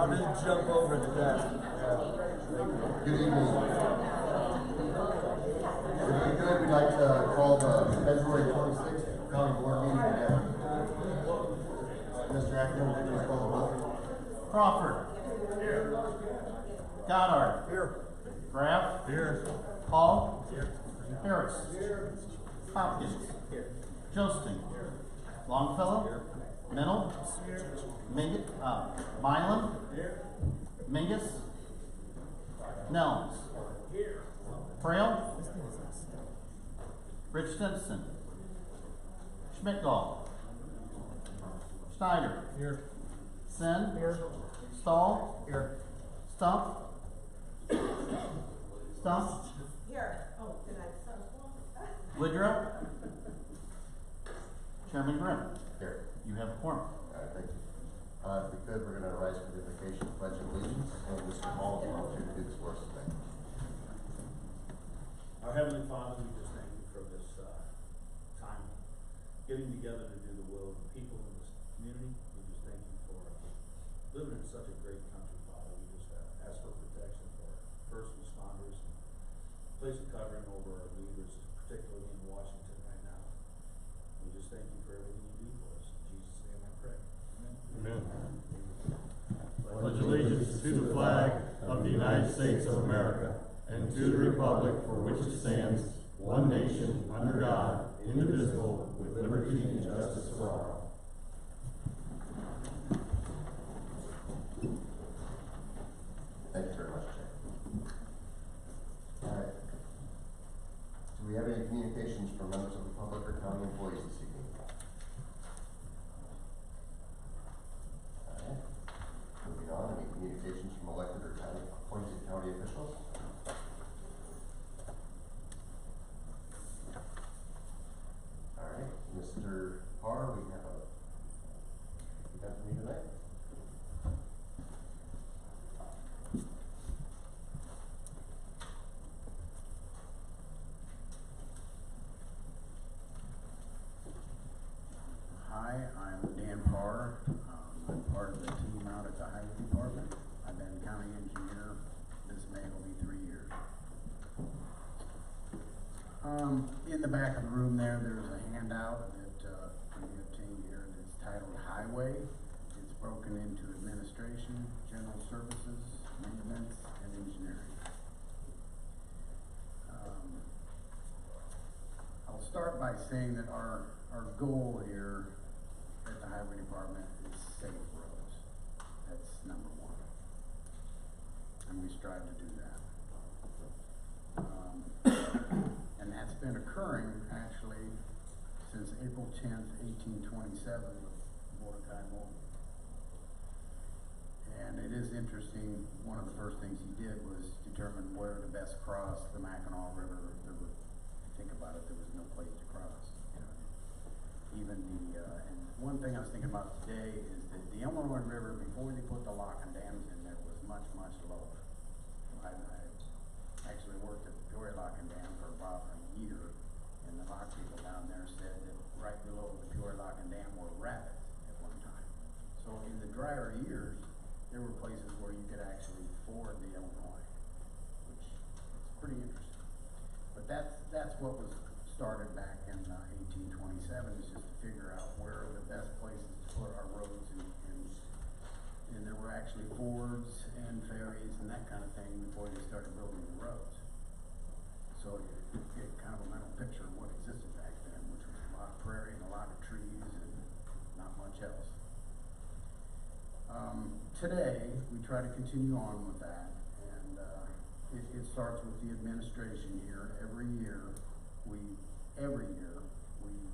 I'll just jump over the desk. Good evening. If we could, we'd like to call the February 26th county board meeting together. Mr. Ackerman, would you please call the roll? Crawford. Here. Goddard. Here. Graff. Here. Hall. Here. Harris. Here. Hopkins. Here. Josting. Here. Longfellow. Here. Mennel. Here. Milam. Here. Mingus. Nelms. Here. Frail. Rich Stimson. Schmidt-Gall. Schneider. Here. Sin. Here. Stahl. Here. Stump. Stump. Here. Oh, did I? Woodruff. Chairman Grimm. Here. You have a quorum. All right, thank you. If we could, we're going to rise for the invocation, pledge of allegiance, and Mr. Hall will volunteer to do this for us today. Our Heavenly Father, we just thank you for this time getting together to do the will of the people in this community. We just thank you for living in such a great country, Father. We just ask for protection for first responders and place a covering over our leaders, particularly in Washington right now. We just thank you for everything you do for us. In Jesus' name I pray. Amen. Amen. Pledge allegiance to the flag of the United States of America and to the republic for which it stands, one nation, under God, indivisible, with liberty and justice for all. Thank you very much, Jay. All right. Do we have any communications from members of the public or county employees this evening? All right. Moving on, any communications from elected or appointed county officials? All right, Mr. Parr, we have a event for me tonight. Hi, I'm Dan Parr. I'm part of the team out at the Highway Department. I've been county engineer. This May will be 3 years. In the back of the room there's a handout that can be obtained here that's titled Highway. It's broken into administration, general services, maintenance, and engineering. I'll start by saying that our goal here at the Highway Department is safe roads. That's number one. And we strive to do that. And that's been occurring actually since April 10th, 1827 with Mordecai Morton. And it is interesting, one of the first things he did was determine where to best cross the Mackinac River. Think about it, there was no place to cross. Even and one thing I was thinking about today is that the Illinois River, before they put the lock and dams in there, was much, much lower. I actually worked at the Peoria Lock and Dam for about a year, and the lock people down there said that right below the Peoria Lock and Dam were rapids at one time. So in the drier years, there were places where you could actually ford the Illinois, which is pretty interesting. But that's what was started back in 1827, is just to figure out where are the best places to put our roads, and there were actually fords and ferries and that kind of thing before they started building the roads. So you get kind of a mental picture of what existed back then, which was a lot of prairie and a lot of trees and not much else. Today, we try to continue on with that, and it starts with the administration here. Every year we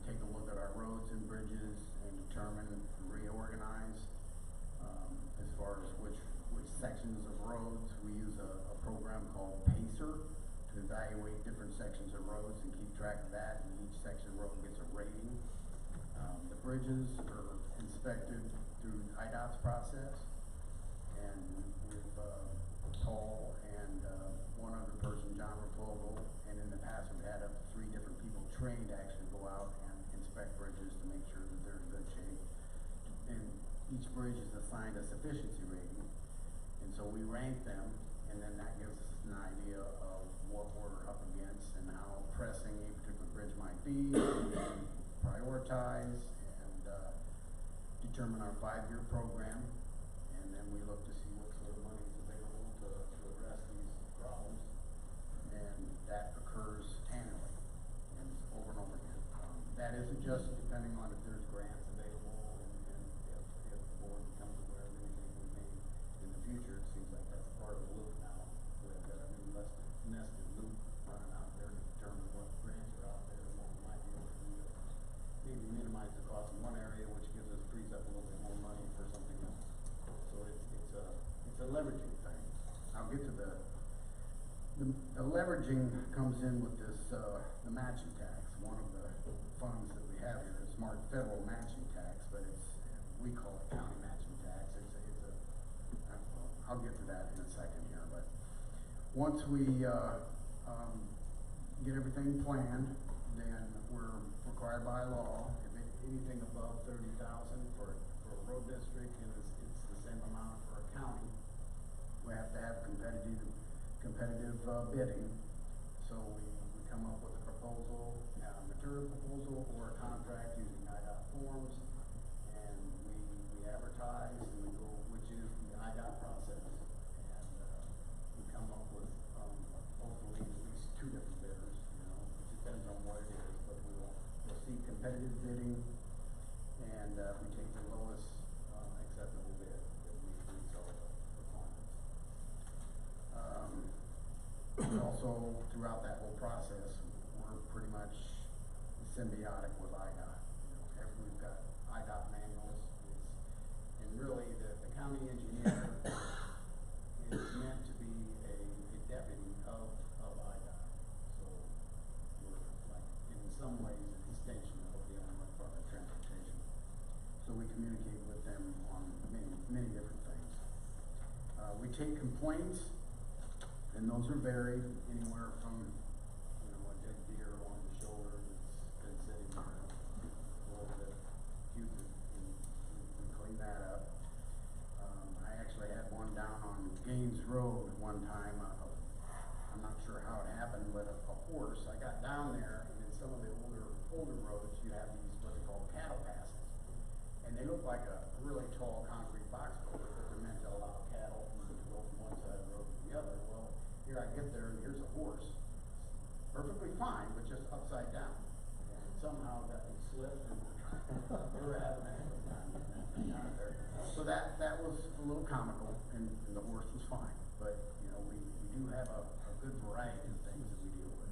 take a look at our roads and bridges and determine, reorganize as far as which sections of roads. We use a program called PACER to evaluate different sections of roads and keep track of that, and each section of road gets a rating. The bridges are inspected through IDOT's process, and with Paul and one other person, John Raplogo, and in the past we've had up to 3 different people trained to actually go out and inspect bridges to make sure that they're in good shape. And each bridge is assigned a sufficiency rating, And so we rank them, and then that gives us an idea of what we're up against and how pressing a particular bridge might be, and then prioritize and, determine our 5-year program. And then we look to see what sort of money is available to address these problems. And that occurs annually and over and over again. That isn't just depending on if there's grants available and if the board becomes aware of anything we may in the future. It seems like that's part of the loop now. We've got a new nested loop running out there to determine what grants are out there and what we might be able to do to maybe minimize the cost in one area, which gives us, frees up a little bit more money for something else. So it's a leveraging thing. I'll get to the leveraging comes in with this, the matching tax. One of the funds that we have here is marked federal matching tax, but we call it county matching tax. I'll get to that in a second here, but once we, get everything planned, then we're required by law, if anything above 30,000 for a road district, and it's the same amount for a county, we have to have competitive bidding. So we come up with a proposal, material proposal or a contract using IDOT forms, and we advertise and we go, which is the IDOT process. And we come up with hopefully at least 2 different bidders, it depends on what it is, but we'll see competitive bidding, and we take the lowest acceptable bid that meets all the requirements. Also, throughout that whole process, we're pretty much symbiotic with IDOT. We've got IDOT manuals, and really the county engineer is meant to be a deputy of IDOT. So we're like, in some ways, an extension of the Illinois Department of Transportation. So we communicate with them on many different things. We take complaints, and those are varied, anywhere from, a dead deer on the shoulder that's been sitting there a little bit putrid, and we clean that up. I actually had one down on Gaines Road one time. I'm not sure how it happened, but a horse, I got down there, and in some of the older roads, you have these, what they call cattle passes. And they look like a really tall concrete box culvert, but they're meant to allow cattle to go from one side of the road to the other. Well, here I get there, and here's a horse, perfectly fine, but just upside down. And somehow that thing slipped, and we're having a time getting that thing out of there. So that was a little comical, and the horse was fine. But, we do have a good variety of things that we deal with.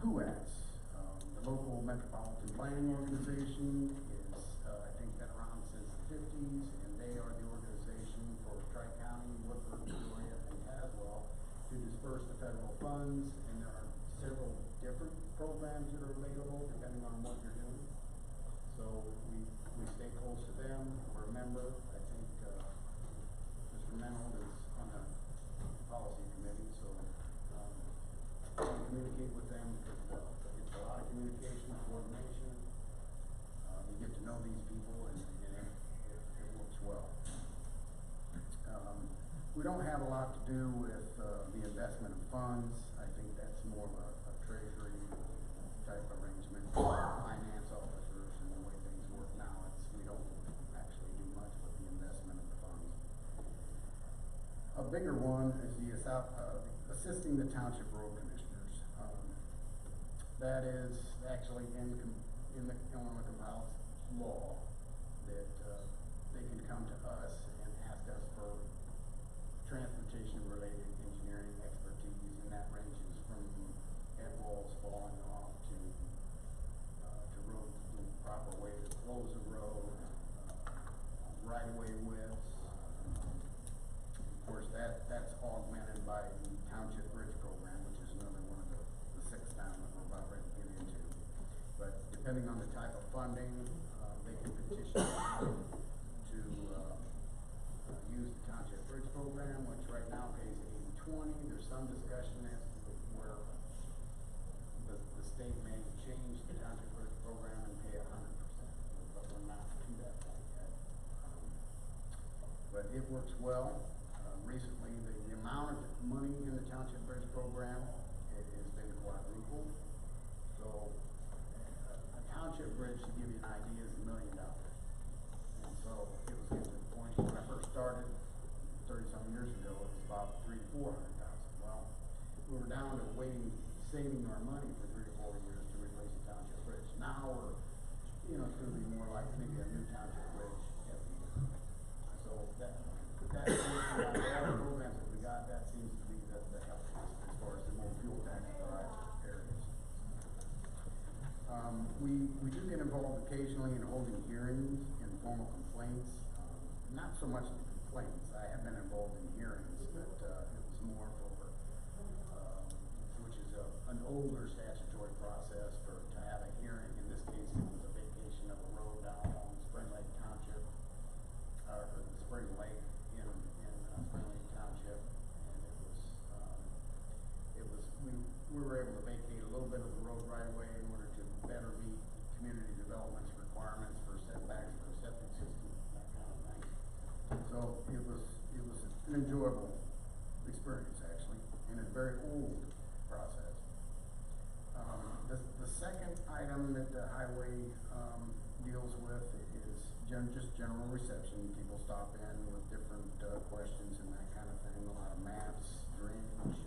GUAS, the local metropolitan planning organization, is, I think, been around since the 50s, and they are the organization for Tri-County, Woodford, Peoria, and Tazewell to disperse the federal funds, and there are several different programs that are available depending on what you're doing. So we stay close to them. We're a member. I think Mr. Mennel is on the policy committee, so we communicate with them because it's a lot of communication, coordination. You get to know these people, and it works well. We don't have a lot to do with the investment of funds. I think that's more of a treasury type arrangement for finance officers, and the way things work now, we don't actually do much with the investment of the funds. A bigger one is assisting the township road commissioners. That is actually in the Illinois Compiled law that they can come to us and ask us for transportation-related engineering expertise, and that ranges from head walls falling off to road, the proper way to close a road, right-of-way widths. Of course, that's augmented by the Township Bridge Program, which is another one of the 6 down that we're about ready to get into. But depending on the type of funding, they can petition to use the Township Bridge Program, which right now pays 80/20. There's some discussion as to where the state may change the Township Bridge Program and pay 100%, but we're not to that point yet. But if works well. Recently, the amount of money in the Township Bridge program has been quadrupled. So, a township bridge, to give you an idea, is $1 million. And so, it was getting to the point, when I first started 30-some years ago, it was about $300,000 to $400,000. Well, we were down to saving our money for 3 or 4 years to replace the township bridge. Now we're, it's gonna be more like maybe a new township bridge every year. So that's all the programs that we got, that seems to be the healthiest as far as the more fuel tax derived areas. We do get involved occasionally in holding hearings and formal complaints. Not so much the complaints. I have been involved in hearings, but it was more for, which is an older statutory process to have a hearing. In this case, it was a vacation of a road down along Spring Lake Township, or Spring Lake in Spring Lake Township, and we were able to vacate a little bit of the road right away in order to better meet community development's requirements for setbacks for septic system, that kind of thing. So it was an enjoyable experience actually, and a very old process. The second item that the highway deals with is just general reception. People stop in with different questions and that kind of thing. A lot of maps, drainage.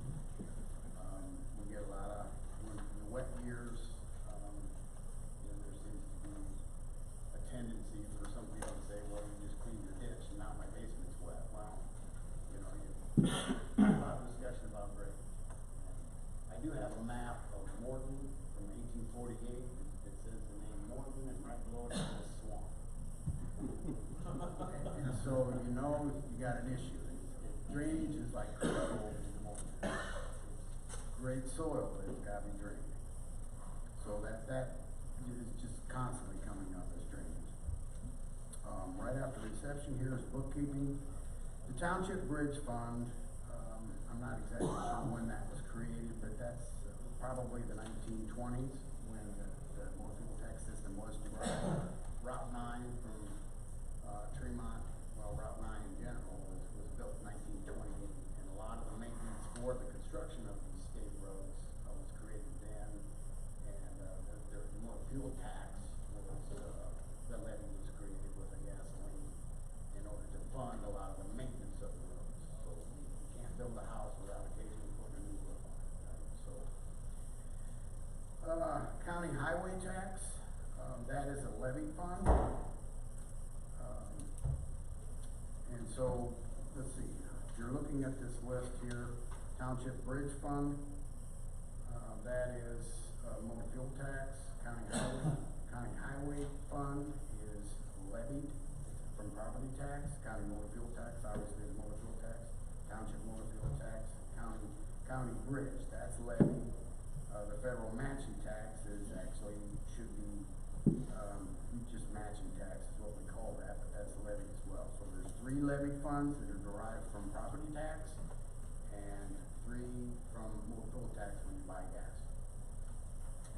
We get a lot of in the wet years. There seems to be a tendency for some people to say, "Well, you just cleaned your ditch and now my basement's wet." Well, a lot of discussion about grading. I do have a map of Morton from 1848. It says the name Morton, and right below it says swamp. And so you got an issue. Drainage is like critical to the most. Great soil, but it's gotta be drained. So that is just constantly coming up as drainage. Right after reception here is bookkeeping. The Township Bridge Fund, I'm not exactly sure when that was created, but that's probably the 1920s when the motor fuel tax system was derived. Route 9 from Tremont, Route 9 in general was built in 1928, and a lot of the maintenance for the construction of these state roads was created then, and the motor fuel tax was, the levy was created with the gasoline in order to fund a lot of the maintenance of the roads. So you can't build a house without occasionally putting a new roof on it, right? So, county highway tax, that is a levy fund. And so, let's see, if you're looking at this list here, Township Bridge Fund, that is motor fuel tax. County highway fund is levied from property tax. County motor fuel tax, obviously is motor fuel tax. Township motor fuel tax. County bridge, that's levied. The federal matching tax is actually, should be, just matching tax is what we call that, but that's levied as well. So there's 3 levy funds that are derived from property tax, and 3 from motor fuel tax when you buy gas.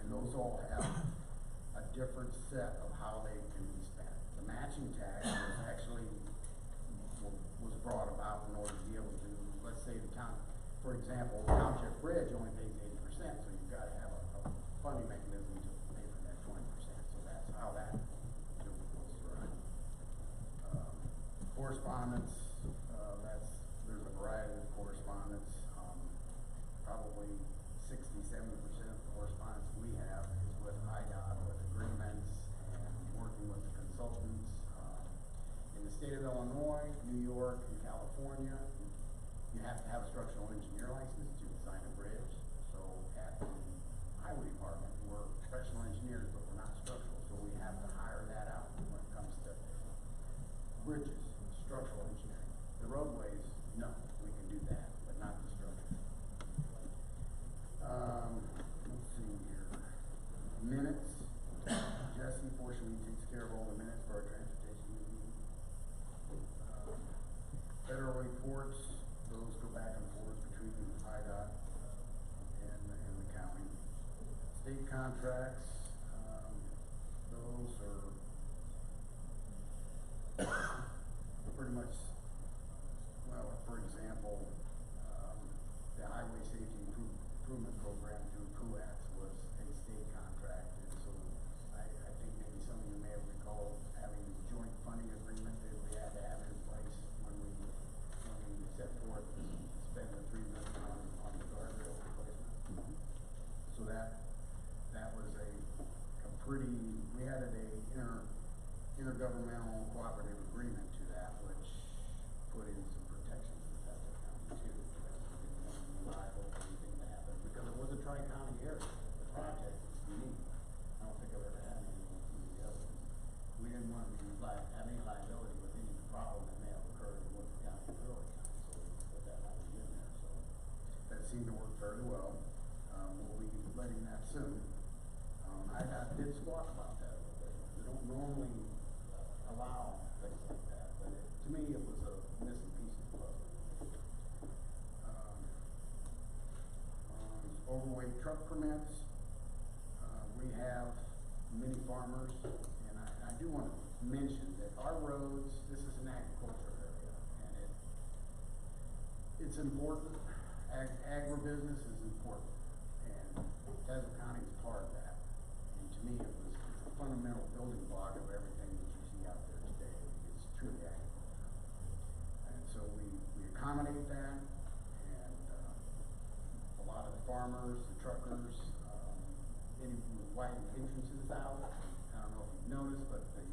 And those all have a different set of how they can be spent. The matching tax was actually was brought about in order to be able to, let's say the town, for example, the Township Bridge only pays 80%, so you've got to have a funding mechanism to pay for that 20%. So that's how that goes through. Correspondence, there's a variety of correspondence. Probably 60–70% of the correspondence we have is with IDOT, with agreements and working with the consultants. In the state of Illinois, New York, and California, you have to have a structural engineer license to design a bridge. So at the highway department, we're professional engineers, but we're not structural, so we have to hire that out when it comes to bridges, structural engineering. The roadways, no, we can do that, but not the structure. Let's see here. Minutes. Jesse fortunately takes care of all the minutes for our transportation meeting. Federal reports, those go back and forth between IDOT and the county. State contracts, those are pretty much example, the Highway Safety Improvement Program through PUAX was a state contract, and so I think maybe some of you may have recalled having a joint funding agreement that we had to have in place when we set forth to spend the $3 million on the guardrail replacement. So that was a pretty, we added a intergovernmental cooperative agreement to that, which put in some protections for Tazewell County too, because we didn't want to be liable for anything to happen, because it was a tri-county area. The project was unique. I don't think I've ever had anything from the other. We didn't want to be have any liability with any problem that may have occurred in Woodford County or Early County, so we put that language in there, so that seemed to work fairly well. We'll be letting that soon. I did squawk about that a little bit. They don't normally allow things like that, but to me, it was a missing piece of the puzzle. Overweight truck permits, we have many farmers, and I do want to mention that our roads, this is an agricultural area, and it's important. Agribusiness is important, and Tazewell County is part of that. And to me, it's a fundamental building block of everything that you see out there today. It's truly agriculture. And so we accommodate that, and a lot of the farmers, the truckers, we widen entrances out. I don't know if you've noticed, but the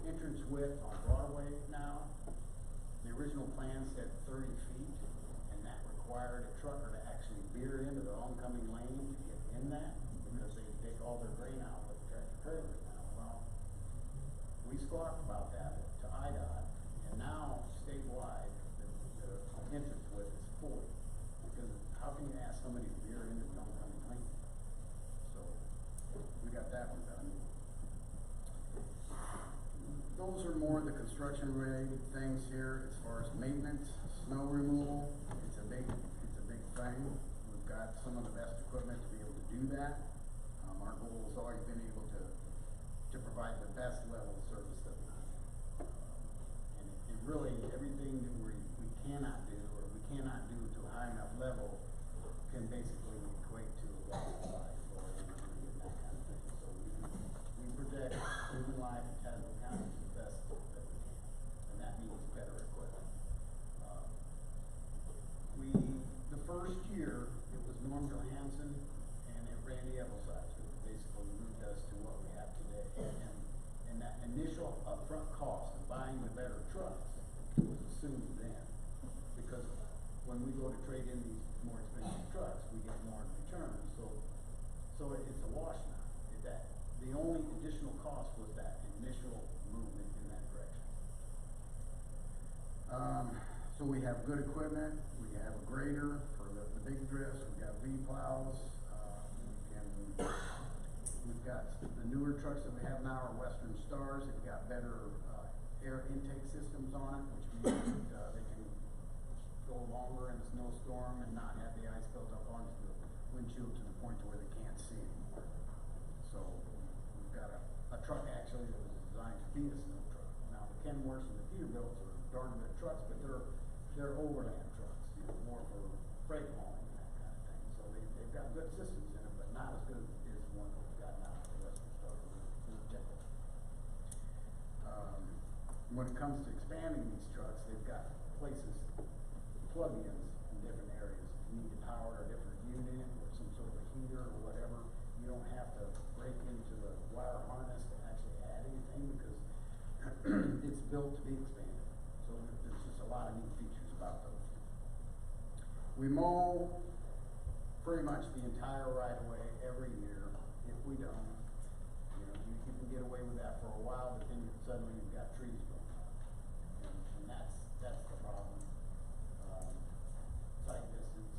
entrance width on Broadway now, the original plan said 30 feet, and that required a trucker to actually veer into the oncoming lane to get in that, because they take all their grain out with tractor trailers now. Well, we squawked about that to IDOT, and now statewide, the entrance width is 40. Because how can you ask somebody to veer into the oncoming lane? So we got that one done. Those are more the construction related things here. As far as maintenance, snow removal, it's a big thing. We've got some of the best equipment to be able to do that. Our goal has always been able to provide the best level of service that we can. And really everything that we cannot do, or we cannot do to a high enough level, can basically equate to a loss of life or injury and that kind of thing. So we protect human life in Tazewell County to the best that we can, and that means better equipment. The first year, it was Norm Johansson and Randy Evelsize who basically moved us to what we have today. And that initial upfront cost of buying the better trucks was assumed then, because when we go to trade in these more expensive trucks, we get more in return. So it's a wash now. The only additional cost was that initial movement in that direction. So we have good equipment. We have a grader for the big drifts. We've got V-plows. We've got the newer trucks that we have now are Western Stars. They've got better air intake systems on it, which means they can go longer in a snowstorm and not have the ice built up onto the windshield to the point to where they can't see anymore. So we've got a truck actually that was designed to be a snow truck. Now the Kenworths and the Peterbilts are darn good trucks, but they're overland trucks, more for freight hauling and that kind of thing. So they've got good systems in them, but not as good as the one that we've got now for the Western Star. We'll check it. When it comes to expanding these trucks, they've got places, plug-ins in different areas. If you need to power a different unit or some sort of a heater or whatever, you don't have to break into the wire harness to actually add anything, because it's built to be expanded. So there's just a lot of neat features about those. We mow pretty much the entire right-of-way every year. If we don't, you can get away with that for a while, but then suddenly you've got trees growing up. And that's the problem. Sight distance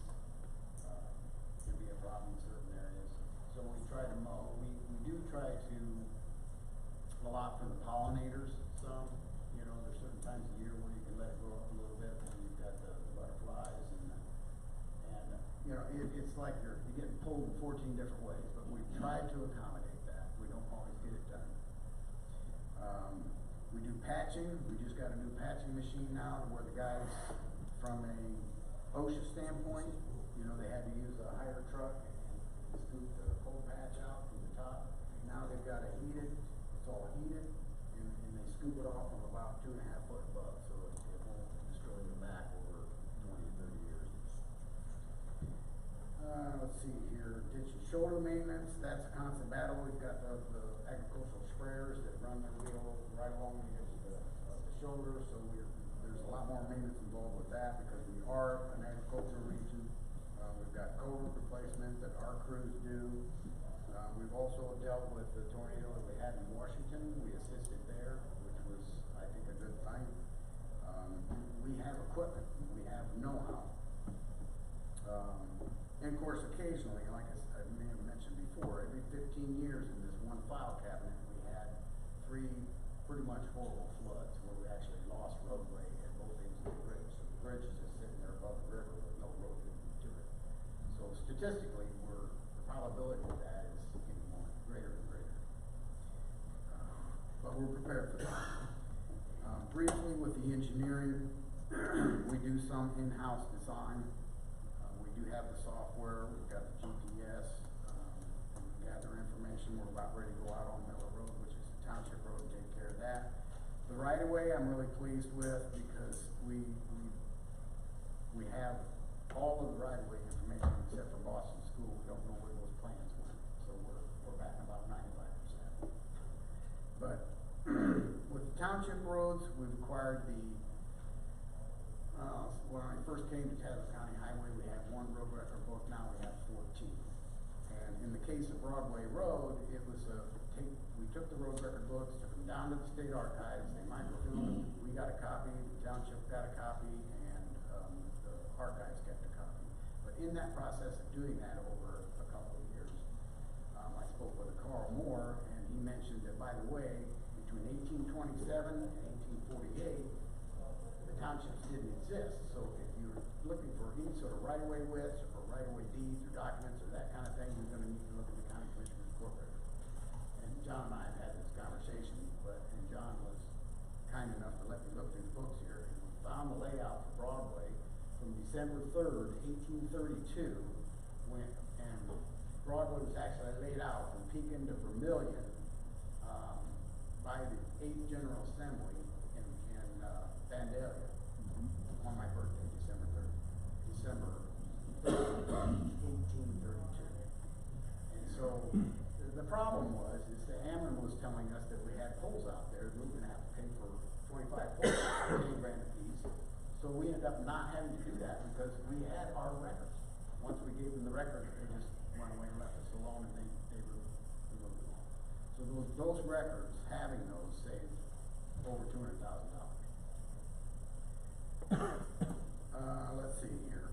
can be a problem in certain areas. So we try to mow. We do try to allot for the pollinators some. There's certain times of year where you can let it grow up a little bit, and you've got the butterflies it's like you're getting pulled in 14 different ways, but we've tried to accommodate that. We don't always get it done. We do patching. We just got a new patching machine now where the guys from a OSHA standpoint, you know, they had to use a higher truck and scoop the coal patch out from the top. Now they've got it heated, it's all heated, and they scoop it off from about 2.5 foot above, so it won't destroy the back over 20 to 30 years. Let's see here, ditch and shoulder maintenance, that's a constant battle. We've got the agricultural sprayers that run their wheel right along the edge of the shoulder, so there's a lot more maintenance involved with that because we are an agricultural region. We've got culvert replacement that our crews do. We've also dealt with the tornado that we had in Washington. We assisted there, which was, I think, a good thing. We have equipment, we have know-how. And of course, occasionally, like I may have mentioned before, every 15 years in this one file cabinet, we had 3 pretty much horrible floods where we actually lost roadway at both ends of the bridge. So the bridge is just sitting there above the river with no road leading to it. So statistically, the probability of that is getting more greater and greater. But we're prepared for that. Briefly with the engineering, we do some in-house design. We do have the software, we've got the GPS, we gather information. We're about ready to go out on Miller Road, which is a township road, take care of that. The right of way I'm really pleased with because we have all of the right of way information except for Boston School. We don't know where those plans went, so we're back about 95%. But with the township roads, we've acquired when I first came to Tazewell County Highway, we had 1 road record book, now we have 14. And in the case of Broadway Road, it was we took the road record books, took them down to the state archives, they microfilmed them, we got a copy, the township got a copy, and the archives kept a copy. But in that process of doing that over a couple of years, I spoke with Carl Moore, and he mentioned that, by the way, between 1827 and 1848, the townships didn't exist. So if you're looking for any sort of right-of-way widths or right-of-way deeds or documents or that kind of thing, you're gonna need to look at the county commissioner's court record. And John and I have had this conversation, and John was kind enough to let me look through the books here, and we found the layout for Broadway from December 3rd, 1832, and Broadway was actually laid out from Pekin to Vermilion, by the 8th General Assembly in Vandalia on my birthday, December 3rd, 1832. And so the problem was that Ameren was telling us that we had poles out there, we were gonna have to pay for 25 poles, $10 grand a piece. So we ended up not having to do that because we had our records. Once we gave them the records, they just went away and left us alone, and they removed it all. So those records, having those, saved over $200,000. Let's see here.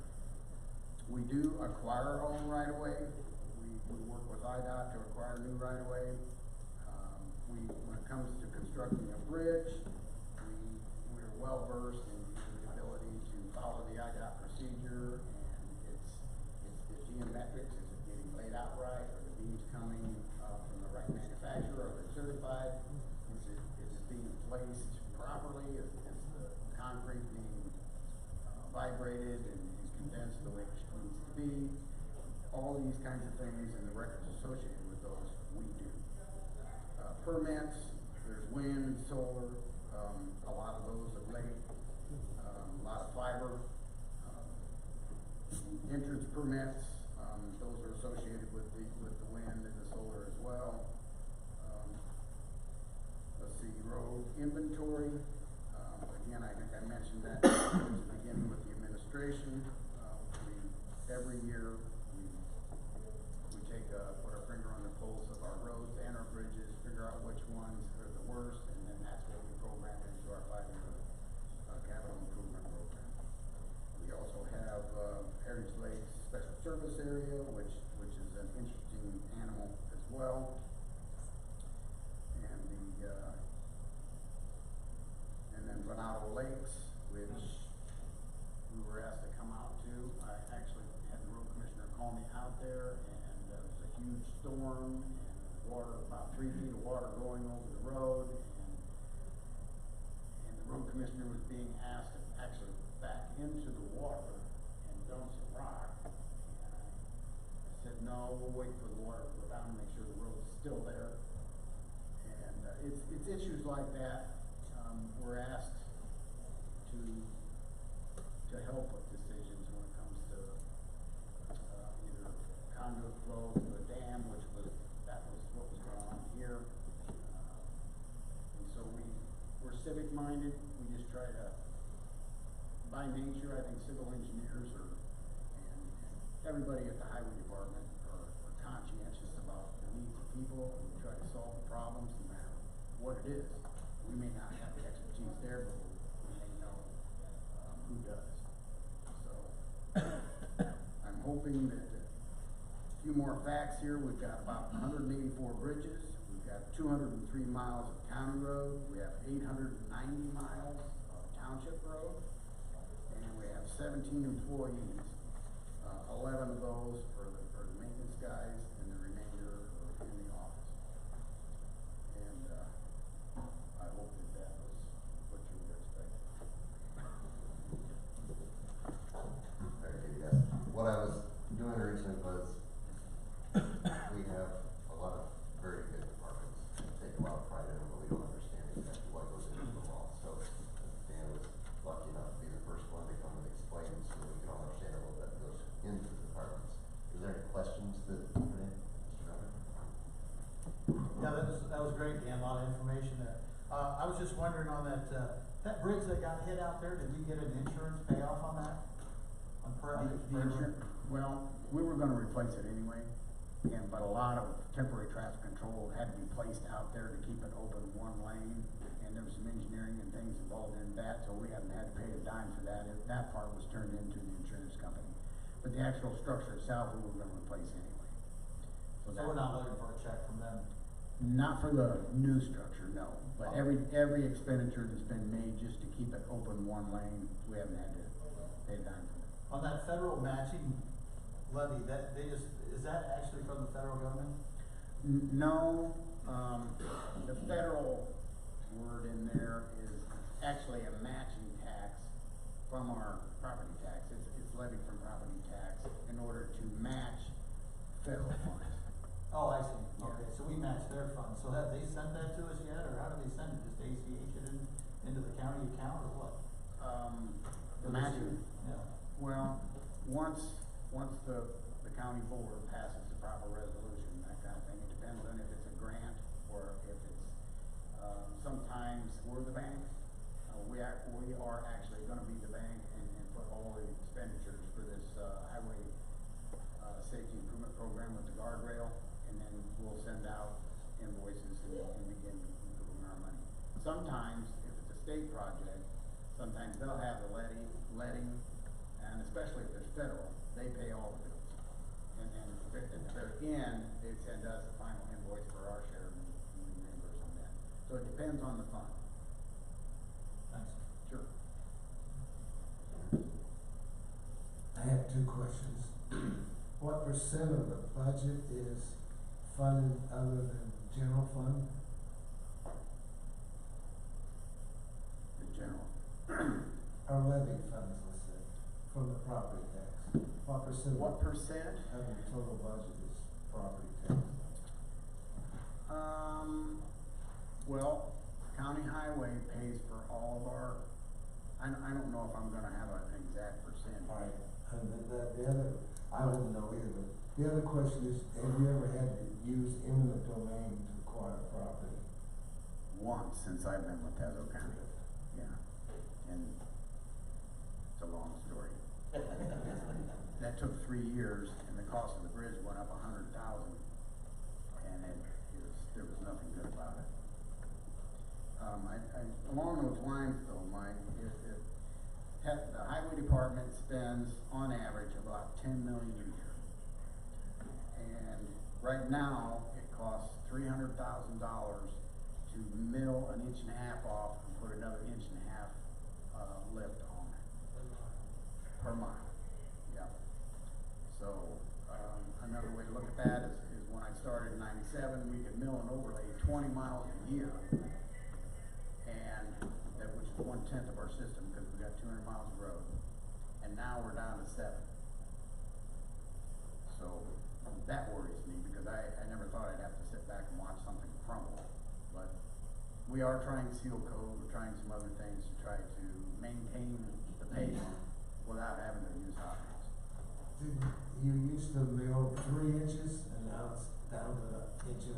We do acquire our own right of way. We work with IDOT to acquire new right of way. When it comes to constructing a bridge, we're well versed in the ability to follow the IDOT procedure, and it's the geometrics. Is it getting laid out right? Are the beams coming from the right manufacturer? Are they certified? Is it being placed properly? Is the concrete being vibrated and condensed the way it needs to be? All these kinds of things and the records associated with those, we do. Permits, there's wind, solar, a lot of those of late, a lot of fiber. Entrance permits, those are associated with the wind and the solar as well. Let's see, road inventory. Again, I think I mentioned that at the beginning with the administration. Every year we take put our finger on the pulse of our roads and our bridges, figure out which ones are the worst, and then that's what we program into our 5-year capital improvement program. We also have Heritage Lakes Special Service Area, which is an interesting animal as well. And then Venado Lakes, which we were asked to come out to. I actually had the road commissioner call me out there, and there was a huge storm and water, about 3 feet of water going over the road, and the road commissioner was being asked to actually back into the we'll wait for the water to go down and make sure the road's still there. And, it's issues like that, we're asked to help with decisions when it comes to, either conduit flow to a dam, that was what was going on here. And so we're civic minded, we just try to, by nature, I think civil engineers and everybody at the highway department are conscientious about the needs of people, and we try to solve the problems no matter what it is. We may not have the expertise there, but we may know, who does. So, I'm hoping that a few more facts here. We've got about 184 bridges. We've got 203 miles of county road. We have 890 miles of township road. And we have 17 employees. 11 of those are the maintenance guys, and the remainder are in the office. And, I hope that was what you were expecting. Very good, yes. What I was doing originally was, we have a lot of very good departments, and take a lot of pride in them, but we don't understand exactly what goes into the law. So Dan was lucky enough to be the first one to come and explain, so we can all understand a little bit that goes into the departments. Is there any questions that, Mr. Governor? Yeah, that was great, Dan, a lot of information there. I was just wondering on that bridge that got hit out there, did we get an insurance payoff on that? Well, we were gonna replace it anyway, but a lot of temporary traffic control had to be placed out there to keep it open one lane, and there was some engineering and things involved in that, so we haven't had to pay a dime for that. That part was turned into the insurance company. But the actual structure itself, we were gonna replace anyway. So we're not looking for a check from them? Not for the new structure, no, but every expenditure that's been made just to keep it open one lane, we haven't had to pay a dime for it. On that federal matching levy, is that actually from the federal government? No, the federal word in there is actually a matching tax from our property tax. It's levied from property tax in order to match federal funds. Oh, I see, Yeah. okay, so we match their funds, so have they sent that to us yet, or how do they send it, just ACH it into the county account, or what? The matching, Yeah. well, once the county board passes the proper resolution, that kind of thing, it depends on if it's a grant or if it's, sometimes we're the bank. We are actually gonna be the bank and put all the expenditures for this, highway, safety improvement program with the guardrail, and then we'll send out invoices and begin moving our money. Sometimes, if it's a state project, sometimes they'll have the letting, and especially if it's federal, they pay all the bills. And then at the very end, they send us the final invoice for our share, and we reimburse them that. So it depends on the fund. Thanks. Sure. I have two questions. What percent of the budget is funded other than general fund? The general. Or levy funds, let's say, from the property tax? What percent? What percent? Of the total budget is property tax? Well, county highway pays for all of our, I don't know if I'm gonna have an exact percent. Alright, and then the other, I wouldn't know either, but the other question is, have you ever had to use eminent domain to acquire property? Once since I've been with Tazewell County, yeah, and it's a long story. That took 3 years, and the cost of the bridge went up $100,000, and there was nothing good about it. Along those lines though, Mike, the highway department spends on average about $10 million a year. And right now, it costs $300,000 to mill an inch and a half off and put another inch and a half, lift on it. Per mile, yeah. So, another way to look at that is when I started in '97, we could mill and overlay 20 miles a year. And that, which is 1/10 of our system, because we got 200 miles of road. And now we're down to 7. So, that worries me, because I never thought I'd have to sit back and watch something crumble. But we are trying seal coat, we're trying some other things to try to maintain the pavement without having to use hot mix. You used to mill 3 inches and now it's down to 1.5 inches.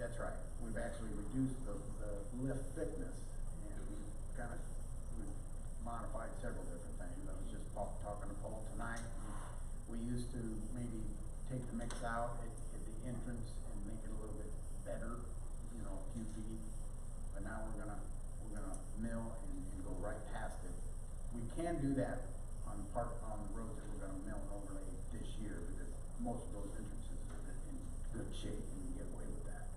That's right. We've actually reduced the lift thickness, and we've modified several different things. I was just talking to Paul tonight. We used to maybe take the mix out at the entrance and make it a little bit better, you know, a few feet. But now we're gonna mill and go right past it. We can do that on the roads that we're gonna mill and overlay this year, because most of those entrances are in good shape and we get away with that.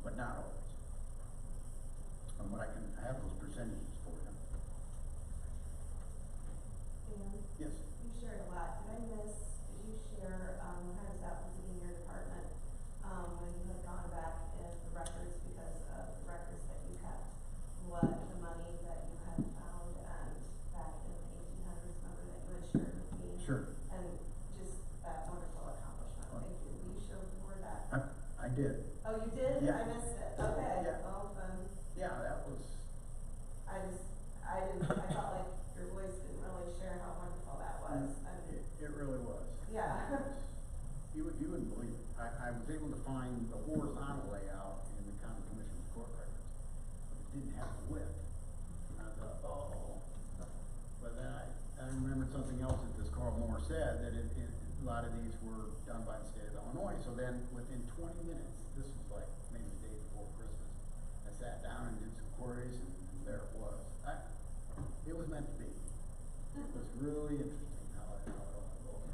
But not always. But I have those percentages for them. Dan, Yes. you shared a lot. Did you share, how does that was in your department, when you had gone back in the records because of the records that you kept, what the money that you had found and back in the 1800s, remember that you had shared with me? Sure. And just that wonderful accomplishment. Thank you. Will you share more of that? I did. Oh, you did? Yeah. I missed it. Okay. Yeah. Well, then, Yeah, that was, I felt like your voice didn't really share how wonderful that was. it really was. Yeah. You wouldn't believe it. I was able to find the horizontal layout in the county commission's court records, but it didn't have the width. And I thought, oh, but then I remembered something else that this Carl Moore said, that a lot of these were done by the state of Illinois. So then within 20 minutes, this was like maybe the day before Christmas, I sat down and did some queries, and there it was. It was meant to be. It was really interesting how it all goes.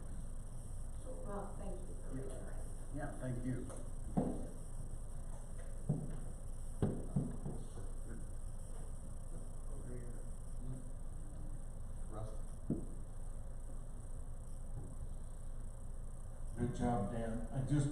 So, Well, thank you for reiterating. yeah, thank you. Russ? Good job, Dan. I just